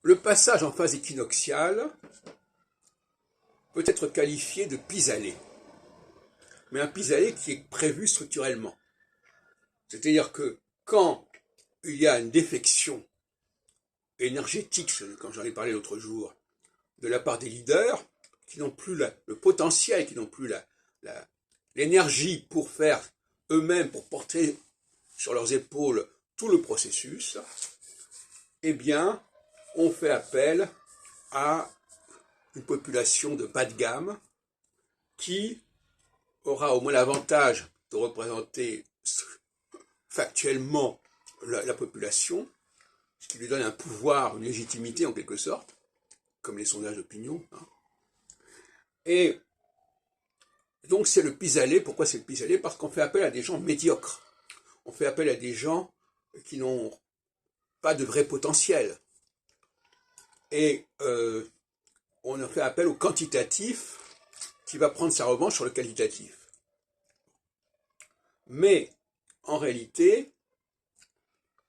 Le passage en phase équinoxiale peut être qualifié de pis-aller, mais un pis-aller qui est prévu structurellement. C'est-à-dire que quand il y a une défection énergétique, comme j'en ai parlé l'autre jour, de la part des leaders, qui n'ont plus le potentiel, qui n'ont plus l'énergie pour faire eux-mêmes, pour porter sur leurs épaules tout le processus, eh bien, on fait appel à une population de bas de gamme qui aura au moins l'avantage de représenter factuellement la population, ce qui lui donne un pouvoir, une légitimité en quelque sorte, comme les sondages d'opinion. Et donc c'est le pis-aller. Pourquoi c'est le pis-aller? Parce qu'on fait appel à des gens médiocres. On fait appel à des gens qui n'ont pas de vrai potentiel. Et on a fait appel au quantitatif qui va prendre sa revanche sur le qualitatif. Mais en réalité,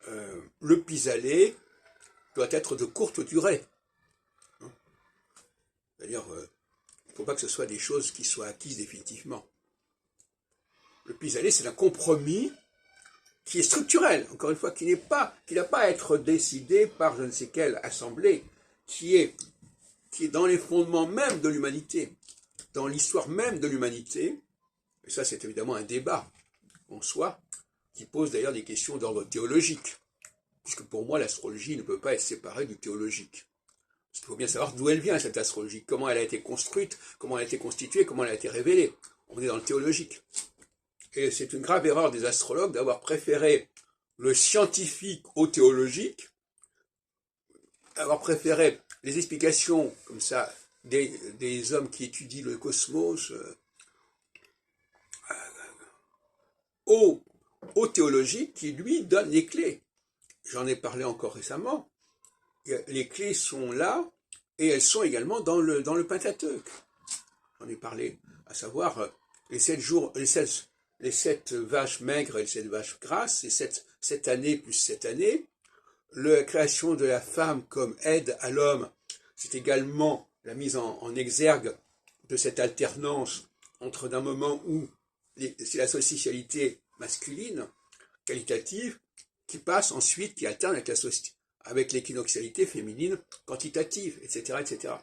le pis-aller doit être de courte durée. C'est-à-dire, il ne faut pas que ce soit des choses qui soient acquises définitivement. Le pis-aller, c'est un compromis qui est structurel, encore une fois, qui n'a pas à être décidé par je ne sais quelle assemblée, qui est dans les fondements même de l'humanité, dans l'histoire même de l'humanité. Et ça, c'est évidemment un débat en soi, qui pose d'ailleurs des questions d'ordre théologique, puisque pour moi, l'astrologie ne peut pas être séparée du théologique. Parce qu'il faut bien savoir d'où elle vient, cette astrologie, comment elle a été construite, comment elle a été constituée, comment elle a été révélée. On est dans le théologique. Et c'est une grave erreur des astrologues d'avoir préféré le scientifique au théologique, d'avoir préféré les explications, comme ça, des hommes qui étudient le cosmos, au théologique qui, lui, donne les clés. J'en ai parlé encore récemment. Les clés sont là, et elles sont également dans le Pentateuque. J'en ai parlé, à savoir les 7 vaches maigres et les 7 vaches grasses, et 7 années plus 7 années. La création de la femme comme aide à l'homme, c'est également la mise en exergue de cette alternance entre d'un moment où c'est la socialité masculine, qualitative, qui passe ensuite, qui alterne avec l'équinoxialité féminine quantitative, etc., etc.